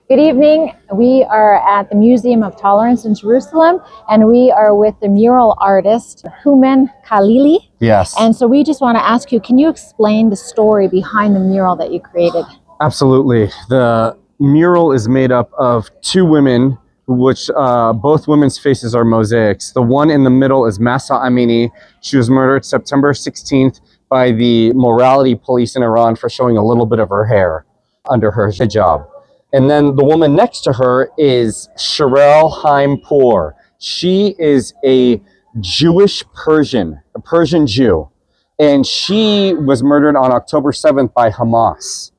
Good evening. We are at the Museum of Tolerance in Jerusalem, and we are with the mural artist, Houmen Khalili. Yes. And so we just want to ask you, can you explain the story behind the mural that you created? Absolutely. The mural is made up of two women, which both women's faces are mosaics. The one in the middle is Mahsa Amini. She was murdered September 16th by the morality police in Iran for showing a little bit of her hair under her hijab. And then the woman next to her is Sherelle Haimpour. She is a Jewish Persian, a Persian Jew. And she was murdered on October 7th by Hamas.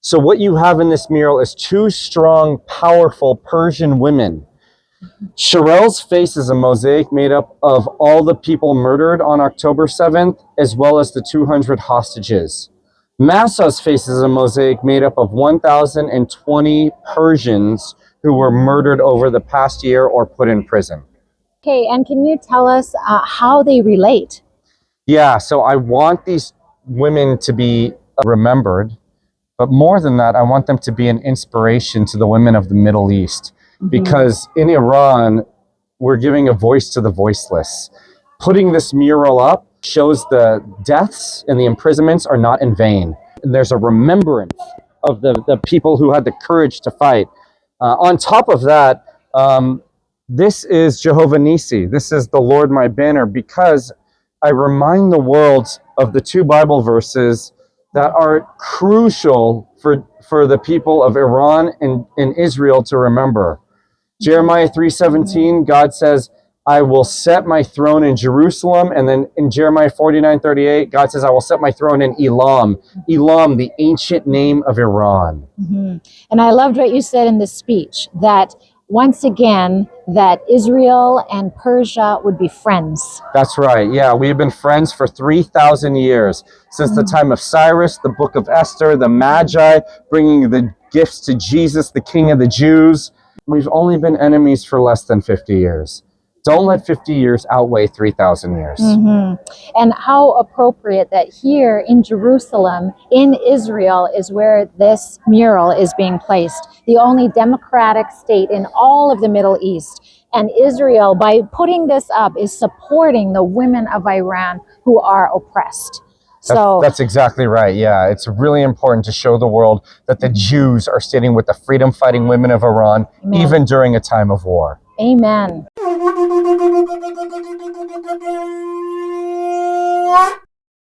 So what you have in this mural is two strong, powerful Persian women. Sherelle's face is a mosaic made up of all the people murdered on October 7th, as well as the 200 hostages. Mahsa's face is a mosaic made up of 1,020 Persians who were murdered over the past year or put in prison. Okay, and can you tell us how they relate? Yeah, so I want these women to be remembered, but more than that, I want them to be an inspiration to the women of the Middle East. Because in Iran, we're giving a voice to the voiceless. Putting this mural up shows the deaths and the imprisonments are not in vain. There's a remembrance of the people who had the courage to fight. On top of that, this is Jehovah Nissi. This is the Lord my banner, because I remind the world of the two Bible verses that are crucial for the people of Iran and Israel to remember. Jeremiah 3:17, God says, I will set my throne in Jerusalem. And then in Jeremiah 49:38, God says, I will set my throne in Elam. Elam, the ancient name of Iran. And I loved what you said in this speech, that once again, that Israel and Persia would be friends. That's right. Yeah, we've been friends for 3,000 years. Since the time of Cyrus, the book of Esther, the Magi, bringing the gifts to Jesus, the King of the Jews. We've only been enemies for less than 50 years. Don't let 50 years outweigh 3,000 years. And how appropriate that here in Jerusalem, in Israel, is where this mural is being placed. The only democratic state in all of the Middle East. And Israel, by putting this up, is supporting the women of Iran who are oppressed. So That's exactly right. Yeah, it's really important to show the world that the Jews are standing with the freedom-fighting women of Iran, even during a time of war. Amen.